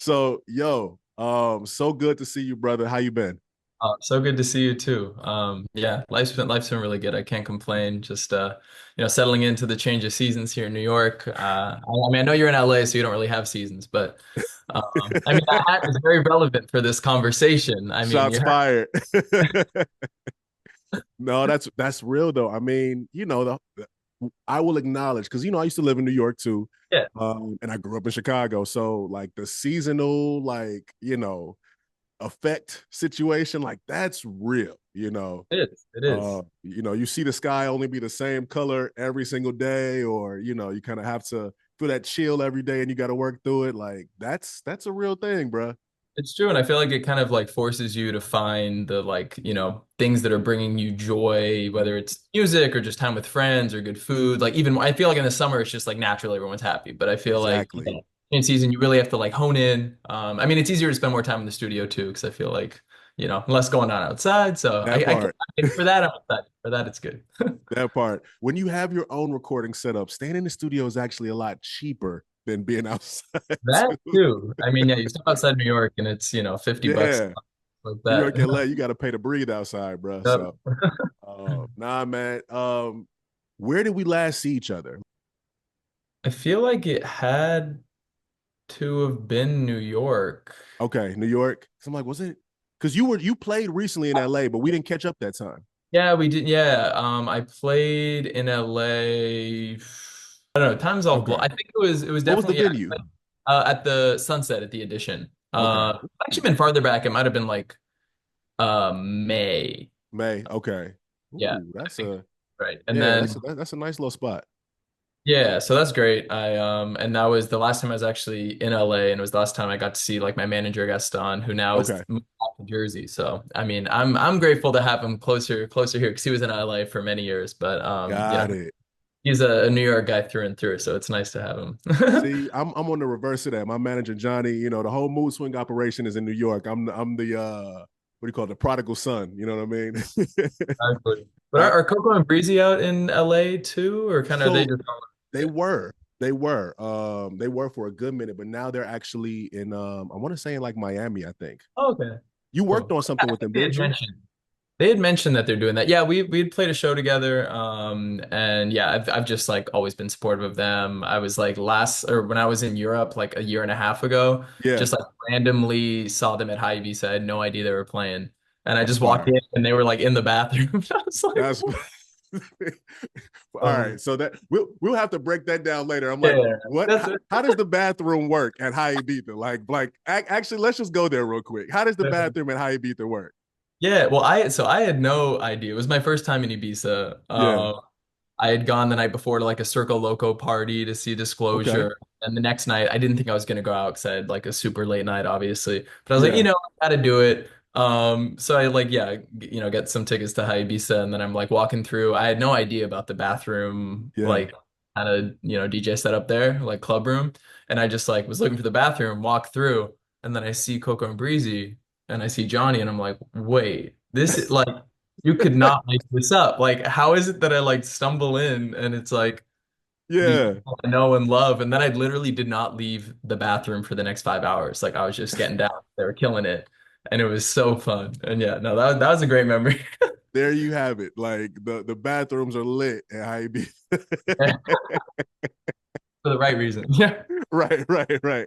So, yo, so good to see you, brother. How you been? So good to see you too. Yeah, life's been really good. I can't complain. Just settling into the change of seasons here in New York. I mean, I know you're in LA, so you don't really have seasons, but I mean, that hat is very relevant for this conversation. I mean, Shots fired. No, that's real though. I mean, I will acknowledge because I used to live in New York too, yeah, and I grew up in Chicago. So like the seasonal, effect situation, like that's real. it is. It is. You see the sky only be the same color every single day, or you kind of have to feel that chill every day, and you got to work through it. Like that's a real thing, bro. It's true, and I feel like it kind of like forces you to find the things that are bringing you joy, whether it's music or just time with friends or good food. Like even I feel like in the summer it's just like naturally everyone's happy, but I feel like Exactly. in season you really have to like hone in. I mean, it's easier to spend more time in the studio too because I feel like less going on outside. So That part. for that I'm excited. For that it's good. That part. When you have your own recording setup, staying in the studio is actually a lot cheaper than being outside That too. too. I mean, yeah, you step outside New York and it's $50 Yeah. like New York, that. LA, you got to pay to breathe outside, bro. So, nah, man. Where did we last see each other? I feel like it had to have been New York. Okay, New York. So I'm like, was it? Because you played recently in LA, but we didn't catch up that time. Yeah, we did. Yeah, I played in LA. I don't know. Time's all blow. Okay. I think it was What was the definitely venue? at the Sunset at the Edition. Okay. Actually been farther back. It might have been like May. May. Okay. Yeah, Ooh, I think right. And yeah, then that's a nice little spot. yeah, so that's great. And that was the last time I was actually in LA, and it was the last time I got to see like my manager Gaston, who now is Okay. moved back to Jersey. So I mean, I'm grateful to have him closer here because he was in LA for many years, but Got it. he's a New York guy through and through, so it's nice to have him. See, I'm on the reverse of that. My manager Johnny, the whole mood swing operation is in New York. I'm the what do you call it, the prodigal son, you know what I mean? Exactly. But are, I are Coco and Breezy out in LA too, or kind of are they so just they yeah. were. They were for a good minute, but now they're actually in I want to say in like Miami, I think. Oh, okay. You worked Cool. on I something with think them, didn't you? they had mentioned that they're doing that. Yeah, we had played a show together. And yeah, I've just like always been supportive of them. I was like last or when I was in Europe like a year and a half ago, Yeah, just like randomly saw them at High Ibiza. I had no idea they were playing. And I that's just walked fire. in and they were like in the bathroom. I was like, That's what? all right. So that we'll have to break that down later. I'm like, Yeah, what? that's How does the bathroom work at High Ibiza? Actually, let's just go there real quick. How does the it. bathroom at High Ibiza work? Yeah, well, I had no idea. It was my first time in Ibiza. Yeah. I had gone the night before to like a Circo Loco party to see Okay. Disclosure, and the next night I didn't think I was gonna go out because I had like a super late night, obviously. But I was like, Yeah. I gotta do it. So I like yeah, get some tickets to High Ibiza, and then I'm like walking through. I had no idea about the bathroom, Yeah. like kind of DJ set up there, like club room, and I just like was looking for the bathroom, walk through, and then I see Coco and Breezy and I see Johnny and I'm like, wait, this is like you could not make this up. Like, how is it that I like stumble in and it's like these Yeah. people I know and love, and then I literally did not leave the bathroom for the next 5 hours. Like I was just getting down. They were killing it. And it was so fun. And yeah, no, that was a great memory. There you have it. Like the bathrooms are lit at High For Ibiza. the right reason. Yeah. Right, right, right.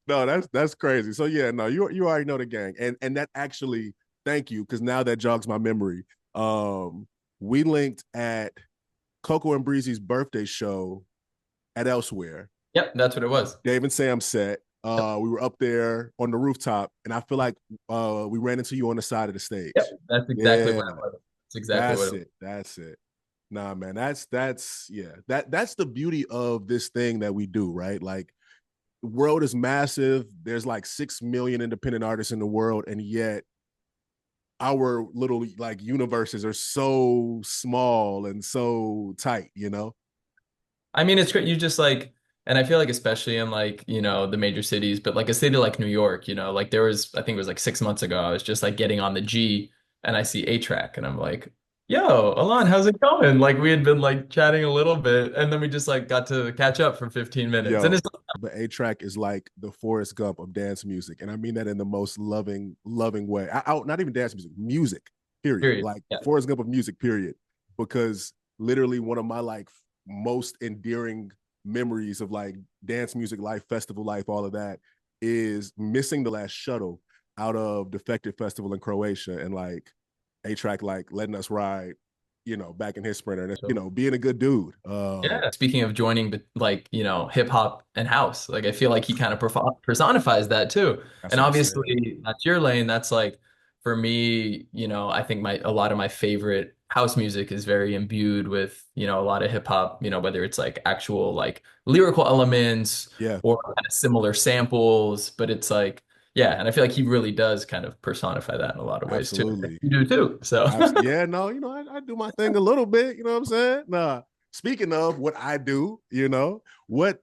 No, that's crazy. So yeah, no, you already know the gang, and that actually, thank you, because now that jogs my memory. Um, we linked at Coco and Breezy's birthday show at Elsewhere. Yep, that's what it was. Dave and Sam set. Yep. We were up there on the rooftop, and I feel like we ran into you on the side of the stage. Yep. That's exactly Yeah, what it was. That's exactly what that's it was. it. That's it. Nah, man, that's yeah. That's the beauty of this thing that we do, right? Like the world is massive. There's like 6 million independent artists in the world, and yet our little like universes are so small and so tight. I mean, it's great. You just like, and I feel like especially in like, the major cities, but like a city like New York, like there was, I think it was like 6 months ago, I was just like getting on the G and I see A track and I'm like, yo, Alon, how's it going? Like we had been like chatting a little bit and then we just like got to catch up for 15 minutes. And Yo, it's but A-Track is like the Forrest Gump of dance music, and I mean that in the most loving way. Not even dance music, music, period. period. Like Yeah. Forrest Gump of music, period. Because literally one of my like most endearing memories of like dance music life, festival life, all of that is missing the last shuttle out of Defected Festival in Croatia, and like A-Track like letting us ride, back in his Sprinter, and being a good dude. Yeah. Speaking of joining, but like, hip hop and house, like I feel like he kind of personifies that too. That's And what I'm saying. obviously that's your lane. That's like for me, I think a lot of my favorite house music is very imbued with, a lot of hip hop, whether it's like actual like lyrical elements Yeah, or kind of similar samples, but it's like, yeah, and I feel like he really does kind of personify that in a lot of ways too. absolutely. You do too. So Yeah, no, I do my thing a little bit, you know what I'm saying? Nah. Speaking of what I do, what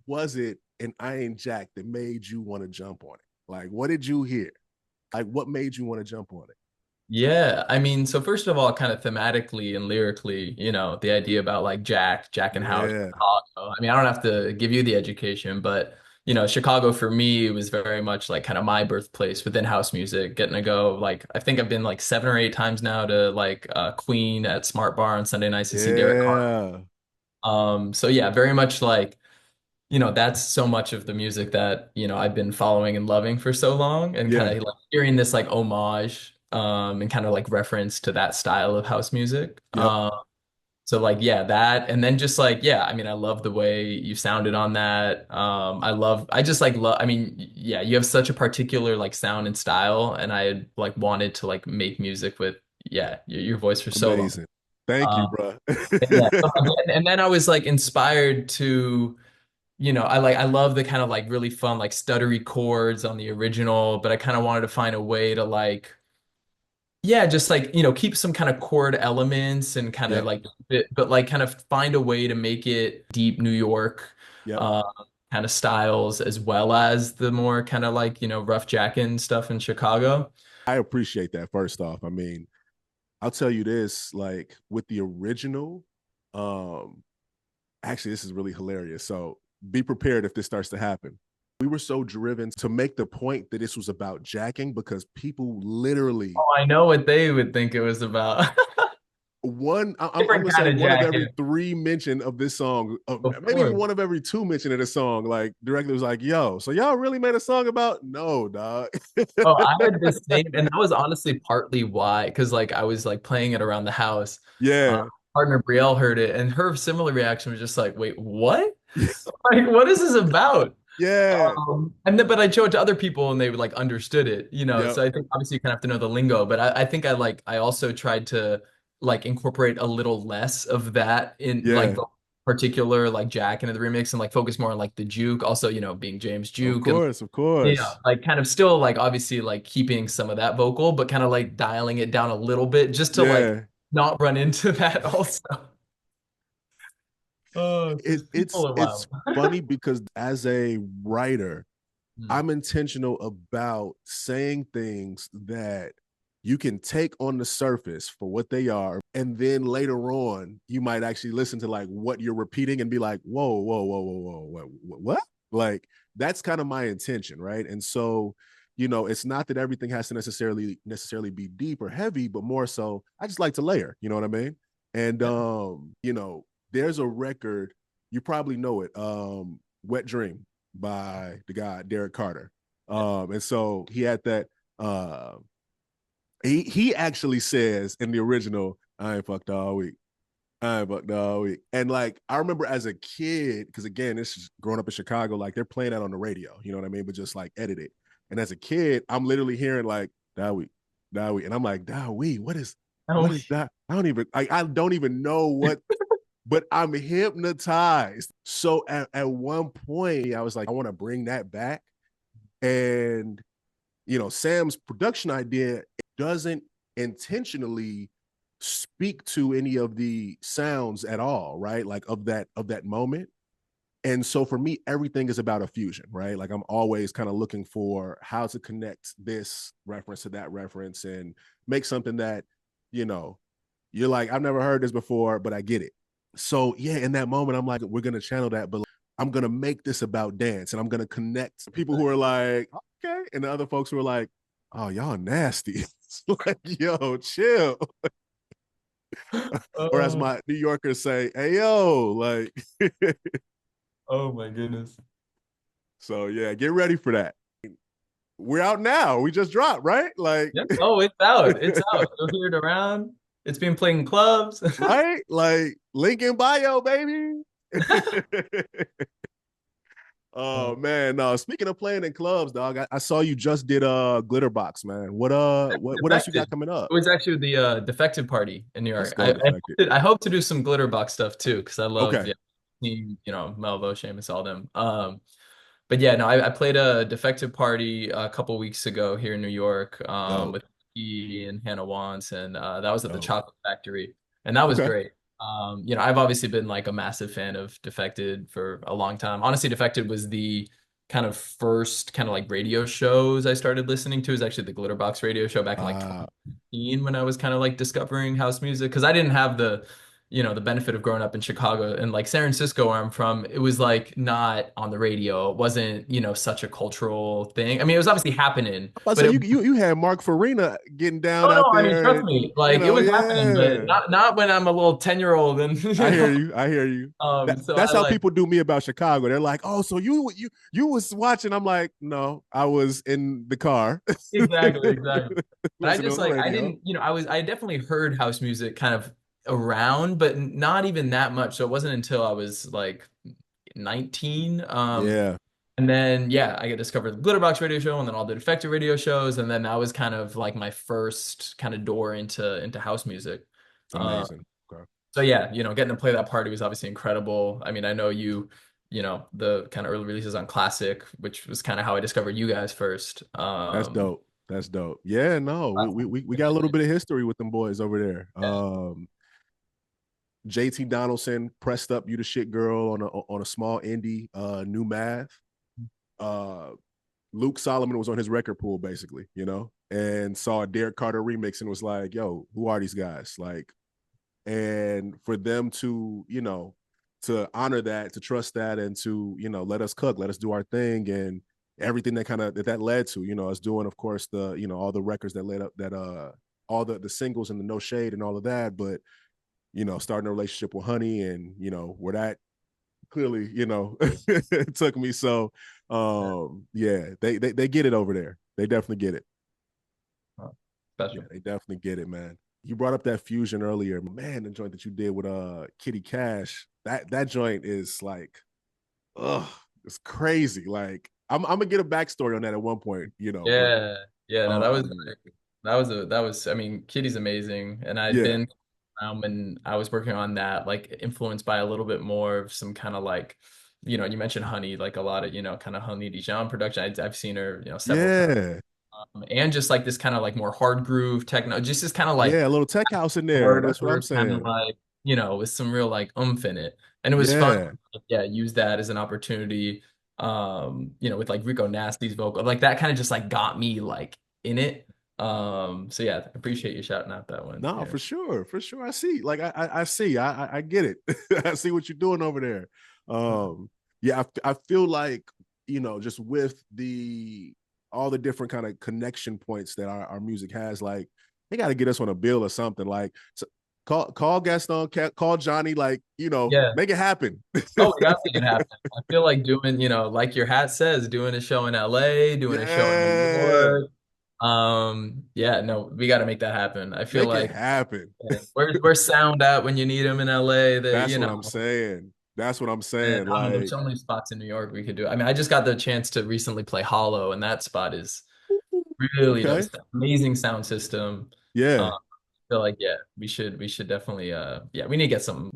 was it in Iron Jack that made you want to jump on it? Like, what did you hear? Like, what made you want to jump on it? yeah, I mean, so first of all, kind of thematically and lyrically, the idea about like Jack and House, Yeah, Chicago. I mean, I don't have to give you the education, but Chicago for me was very much like kind of my birthplace within house music. Getting to go, like, I think I've been like 7 or 8 times now to like Queen at Smart Bar on Sunday nights to see Derek Carter. yeah, So yeah, very much like that's so much of the music that, I've been following and loving for so long and kind yeah, of like hearing this like homage and kind of like reference to that style of house music. yep, So like yeah, that and then just like yeah, I mean I love the way you sounded on that. I just like love I mean yeah, you have such a particular like sound and style and I had like wanted to like make music with yeah, your voice for so long. amazing. Thank you, Um bro. yeah, and then I was like inspired to I love the kind of like really fun like stuttery chords on the original, but I kind of wanted to find a way to like yeah, just like keep some kind of chord elements and kind of Yep, like but like kind of find a way to make it deep New York yep. uh kind of styles as well as the more kind of like rough jacking stuff in Chicago. I appreciate that first off. I mean, I'll tell you this, like with the original, um, actually, this is really hilarious. So be prepared if this starts to happen. We were so driven to make the point that this was about jacking because people literally Oh, I know what they would think it was about. I'm Different gonna say kind of one of every jacking, three mention of this song, of maybe even course. one of every two mention of this song, like directly was like, "Yo, so y'all really made a song about?" No, dog. Oh, I had the same, and that was honestly partly why, because like I was like playing it around the house. Uh, Yeah, Partner Brielle heard it, and her similar reaction was just like, "Wait, what? Like, what is this about?" yeah, And then, but I showed it to other people, and they like understood it, yep, So I think obviously you kind of have to know the lingo, but I think I also tried to like incorporate a little less of that in like yeah. the particular like Jack into the remix, and like focus more on like the Juke, also being James Of Juke and course, of yeah, course. like kind of still like obviously like keeping some of that vocal, but kind of like dialing it down a little bit just to like Yeah, not run into that also. Oh, it, because it's people are it's wild. funny because as a writer, Mm. I'm intentional about saying things that you can take on the surface for what they are. And then later on, you might actually listen to like what you're repeating and be like, whoa, whoa, whoa, whoa, whoa, what? Like that's kind of my intention, right? And so, it's not that everything has to necessarily be deep or heavy, but more so, I just like to layer, you know what I mean? And Yeah. there's a record, you probably know it, Wet Dream by the guy Derek Carter. Yeah. And so he had that. Uh, he actually says in the original, "I ain't fucked all week. I ain't fucked all week." And like I remember as a kid, because again, this is growing up in Chicago, like they're playing that on the radio. You know what I mean? But just like edited. And as a kid, I'm literally hearing like that week, and I'm like, week. Oh, What is that? I don't even know what, but I'm hypnotized. So at one point, I was like, I want to bring that back. And, Sam's production idea doesn't intentionally speak to any of the sounds at all, right? Like of that moment. And so for me, everything is about a fusion, right? Like I'm always kind of looking for how to connect this reference to that reference and make something that, you're like, I've never heard this before, but I get it. So yeah, in that moment, I'm like, we're gonna channel that, but I'm gonna make this about dance, and I'm gonna connect people who are like, okay, and the other folks who are like, oh, y'all nasty. It's like, yo, chill. Or as Oh, my New Yorkers say, hey yo, like, oh my goodness. so yeah, get ready for that. We're out now. We just dropped, right? Like, Yep. Oh, it's out. It's out. You'll hear it around. It's been playing in clubs. right? Like, link in bio, baby. Oh man, no. Speaking of playing in clubs, dog, I saw you just did Glitterbox, man. What else you Defected. got coming up? It was actually the defective party in New Let's York. go, defected. I hope to do some glitter box stuff too because I love Okay, yeah, Melvo, Seamus, all them. But yeah, no, I played a defective party a couple weeks ago here in New York dope, with E and Hannah Wants, and that was at the dope. Chocolate Factory, and that was Okay. great. I've obviously been like a massive fan of Defected for a long time. Honestly, Defected was the kind of first kind of like radio shows I started listening to. Is actually the Glitterbox radio show back in like Uh, 2015 when I was kind of like discovering house music because I didn't have the benefit of growing up in Chicago and like San Francisco where I'm from, it was like not on the radio. It wasn't, such a cultural thing. I mean, it was obviously happening, I but say it, you had Mark Farina getting down oh no, out I mean, there, trust and me, like it was happening, but yeah. not when I'm a little 10-year-old and I hear you. I hear you. so That's I how like people do me about Chicago. They're like, "Oh, so you was watching?" I'm like, "No, I was in the car, exactly. But I listening just on the like I radio." didn't, I definitely heard house music kind of around, but not even that much. So it wasn't until I was like 19. Yeah, And then yeah, I got discovered the Glitterbox radio show and then all the Defected radio shows. And then that was kind of like my first kind of door into house music. Uh, amazing. Okay. so yeah, getting to play that party was obviously incredible. I mean, I know the kind of early releases on Classic, which was kind of how I discovered you guys first. That's dope. That's dope. Yeah, no, we got a little bit of history with them boys over there. Yeah. JT Donaldson pressed up "You the Shit Girl" on a small indie, New Math. Uh, Luke Solomon was on his record pool basically, and saw a Derek Carter remix and was like, "Yo, who are these guys?" Like, and for them to, to honor that, to trust that, and to, let us cook, let us do our thing, and everything that kind of that led to, us doing, of course, the, all the records that led up that all the singles and the No Shade and all of that, but starting a relationship with Honey, and where that clearly, it took me. So yeah, they get it over there. They definitely get it. Oh, Yeah, special. they definitely get it, man. You brought up that fusion earlier, man. The joint that you did with Kitty Cash, that joint is like, ugh, it's crazy. Like, I'm gonna get a backstory on that at one point, but Yeah. Yeah, no, that was um, I mean, Kitty's amazing. And I'd yeah, been when I was working on that, like influenced by a little bit more of some kind of like, you mentioned Honey, like a lot of, kind of Honey Dijon production. I've seen her, several times. yeah, And just like this kind of like more hard groove techno, just this kind of like yeah, a little tech house in there. That's what I'm murder kind of saying. like, with some real like oomph in it. And it was fun. Yeah, Yeah, use that as an opportunity. With like Rico Nasty's vocal, like that kind of just like got me like in it. So yeah, appreciate you shouting out that one. no, Yeah. for sure, for sure. I see. Like, I see. I get it. I see what you're doing over there. Yeah, I feel like, just with the all the different kind of connection points that our music has, like, they got to get us on a bill or something. Like, so call Gaston, call Johnny, like, Yeah. make it happen. Oh, we got to make it happen. I feel like doing, like your hat says, doing a show in LA, doing a show in New Yeah, York. Yeah, no, we got to make that happen. I feel make it like happen. yeah, where's sound at when you need them in LA? That That's what I'm saying. That's what I'm and saying. I don't know. There's Like, so many spots in New York we could do. I mean, I just got the chance to recently play Hollow, and that spot is really okay, nice. Amazing sound system. yeah. I feel like yeah, we should definitely yeah, we need to get something.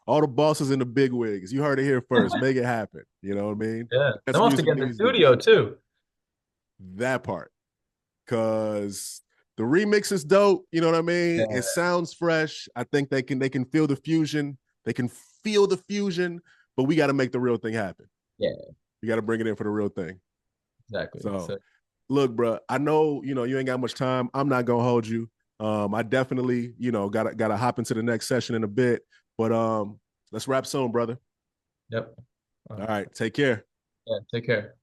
All the bosses in the big wigs. You heard it here first. Make it happen. You know what I mean? Yeah, That's then we'll have to music get in the these days. studio too. That part. Cause the remix is dope. You know what I mean? Yeah, It sounds fresh. I think they can feel the fusion. They can feel the fusion, but we got to make the real thing happen. yeah, We got to bring it in for the real thing. exactly. So So look, bro, I know, you ain't got much time. I'm not gonna hold you. I definitely, gotta hop into the next session in a bit. But let's wrap soon, brother. Yep. All right, take care. Yeah, take care.